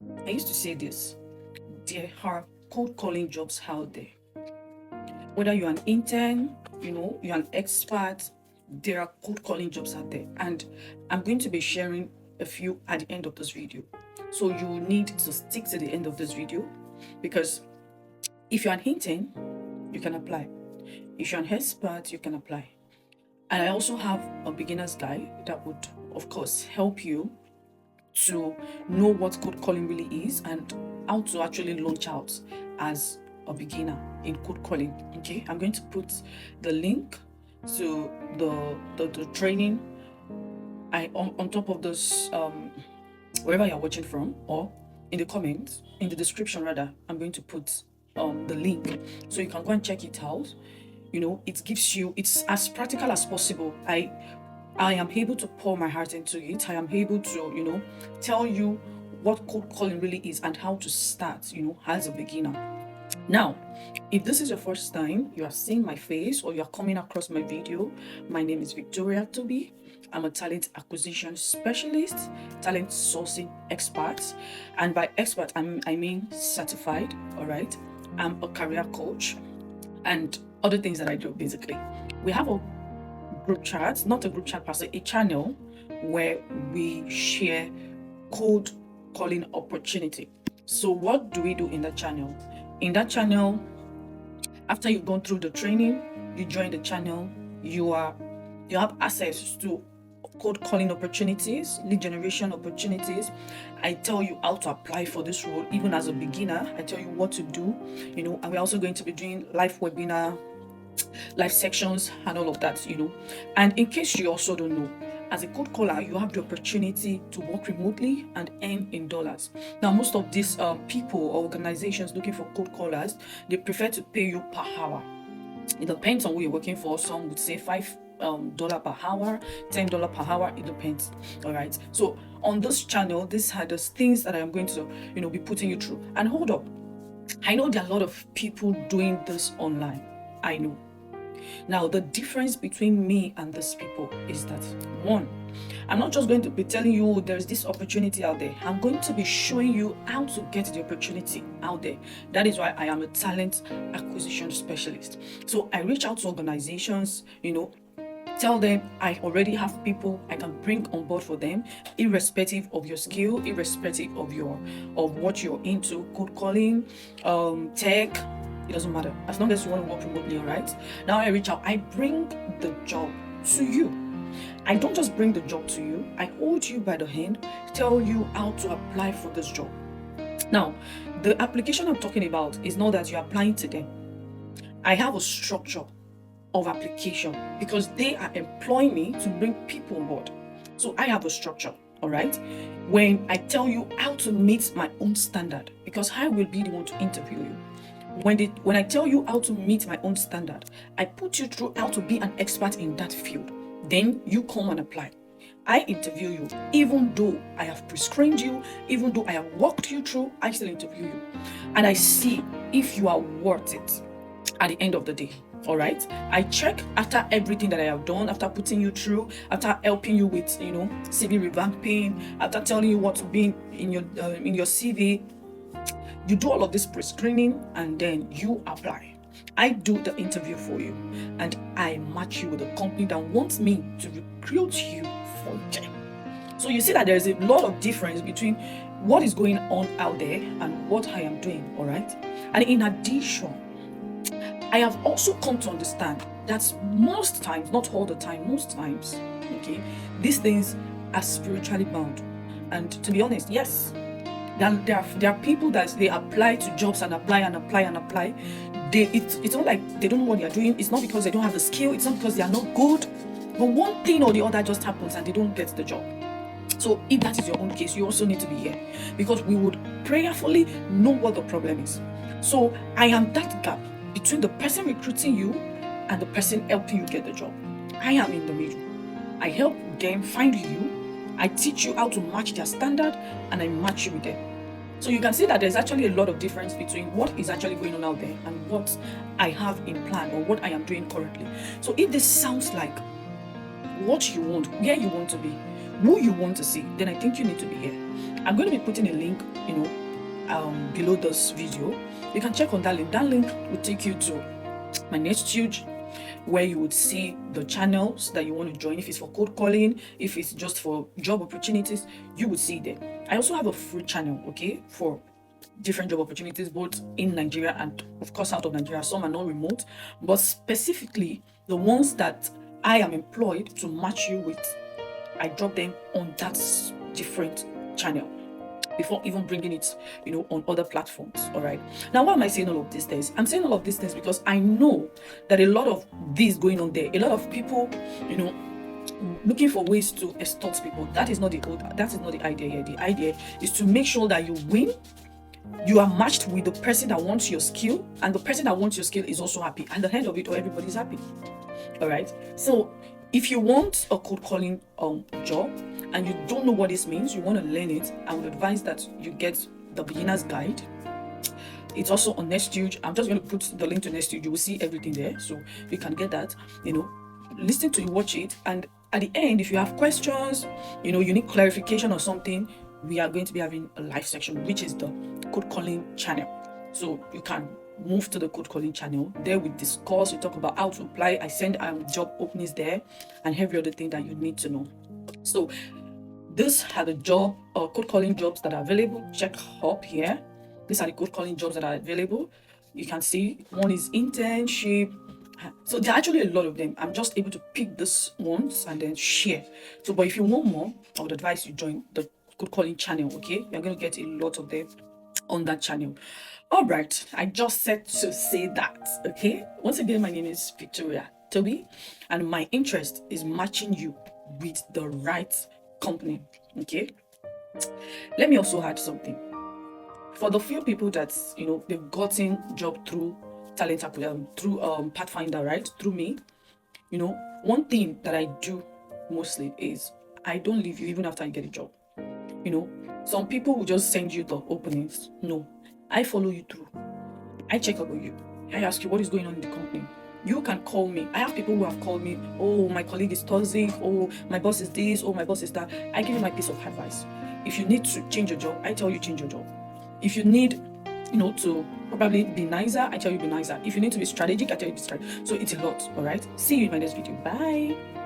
I used to say this: there are cold calling jobs out there. Whether you're an intern, you're an expert, there are cold calling jobs out there. And I'm going to be sharing a few at the end of this video. So you need to stick to the end of this video, because if you're an intern, you can apply. If you're an expert, you can apply. And I also have a beginner's guide that would, of course, help you to know what code calling really is and how to actually launch out as a beginner in code calling. Okay, I'm going to put the link to the training on top of this, wherever you're watching from, or in the comments, in the description rather. I'm going to put the link so you can go and check it out. It gives you, it's as practical as possible. I am able to pour my heart into it. I am able to, tell you what code calling really is and how to start, as a beginner. Now, if this is your first time you are seeing my face or you are coming across my video, my name is Victoria Toby. I'm a talent acquisition specialist, talent sourcing expert, and by expert I mean certified. All right, I'm a career coach and other things that I do. Basically, we have a group chat, not a group chat per se, a channel where we share cold calling opportunity. So what do we do in that channel? In that channel, after you've gone through the training, you join the channel, you have access to cold calling opportunities, lead generation opportunities. I tell you how to apply for this role, even as a beginner. I tell you what to do, and we're also going to be doing live webinar, live sections, and all of that. And in case you also don't know, as a code caller, you have the opportunity to work remotely and earn in dollars. Now, most of these people or organizations looking for code callers, they prefer to pay you per hour. It depends on who you're working for. Some would say $5 per hour, $10 per hour. It depends. All right. So on this channel, these are the things that I'm going to, be putting you through. And hold up, I know there are a lot of people doing this online. I know. Now, the difference between me and these people is that, one, I'm not just going to be telling you there's this opportunity out there. I'm going to be showing you how to get the opportunity out there. That is why I am a talent acquisition specialist. So I reach out to organizations, tell them I already have people I can bring on board for them, irrespective of your skill, irrespective of what you're into, code calling, tech. It doesn't matter, as long as you want to work remotely. All right, now I reach out, I bring the job to you. I don't just bring the job to you, I hold you by the hand, tell you how to apply for this job. Now, the application I'm talking about is not that you're applying to them. I have a structure of application because they are employing me to bring people on board. So I have a structure. All right, when I tell you how to meet my own standard, because I will be the one to interview you. When I tell you how to meet my own standard, I put you through how to be an expert in that field. Then you come and apply. I interview you. Even though I have pre-screened you, even though I have walked you through, I still interview you. And I see if you are worth it at the end of the day. All right, I check after everything that I have done, after putting you through, after helping you with CV revamping, after telling you what to be in your CV. You do all of this pre-screening and then you apply. I do the interview for you and I match you with a company that wants me to recruit you for them. So you see that there's a lot of difference between what is going on out there and what I am doing. All right, and in addition, I have also come to understand that most times, not all the time, most times, okay, these things are spiritually bound. And to be honest, yes, there are people that they apply to jobs and apply and apply and apply. It's not like they don't know what they are doing. It's not because they don't have the skill. It's not because they are not good. But one thing or the other just happens and they don't get the job. So if that is your own case, you also need to be here, because we would prayerfully know what the problem is. So I am that gap between the person recruiting you and the person helping you get the job. I am in the middle. I help them find you. I teach you how to match their standard and I match you with them. So you can see that there's actually a lot of difference between what is actually going on out there and what I have in plan or what I am doing currently. So if this sounds like what you want, where you want to be, who you want to see, then I think you need to be here. I'm going to be putting a link, below this video. You can check on that link. That link will take you to my Nesthuge, where you would see the channels that you want to join. If it's for cold calling, if it's just for job opportunities, you would see there. I also have a free channel, okay, for different job opportunities, both in Nigeria and of course out of Nigeria. Some are not remote, but specifically the ones that I am employed to match you with, I drop them on that different channel before even bringing it, on other platforms. All right. Now, why am I saying all of these things? I'm saying all of these things because I know that a lot of this going on there, a lot of people, looking for ways to extort people. That is not the idea here. The idea is to make sure that you win. You are matched with the person that wants your skill, and the person that wants your skill is also happy. And at the end of it, everybody's happy. All right. So if you want a cold calling job and you don't know what this means, you want to learn it, I would advise that you get the beginner's guide. It's also on Nesthuge. I'm just going to put the link to Nesthuge. You will see everything there, so you can get that. Listen to it, watch it, and at the end, if you have questions, you need clarification or something, we are going to be having a live section, which is the code calling channel. So you can move to the code calling channel. There we discuss, we talk about how to apply. I send job openings there and every other thing that you need to know. So these are the code calling jobs that are available. Check up here. These are the code calling jobs that are available. You can see one is internship. So there are actually a lot of them. I'm just able to pick this ones and then share. So, but if you want more, I would advise you join the code calling channel. Okay, you're going to get a lot of them on that channel. All right, I just said to say that. Okay, once again, my name is Victoria Toby, and my interest is matching you with the right company. Okay, let me also add something. For the few people that they've gotten job through talent through Pathfinder, right, through me, one thing that I do mostly is I don't leave you even after I get a job. Some people will just send you the openings. No, I follow you through. I check up on you. I ask you what is going on in the company. You can call me. I have people who have called me. Oh, my colleague is toxic. Oh, my boss is this. Oh, my boss is that. I give you my piece of advice. If you need to change your job, I tell you change your job. If you need, to probably be nicer, I tell you be nicer. If you need to be strategic, I tell you be strategic. So it's a lot. All right. See you in my next video. Bye.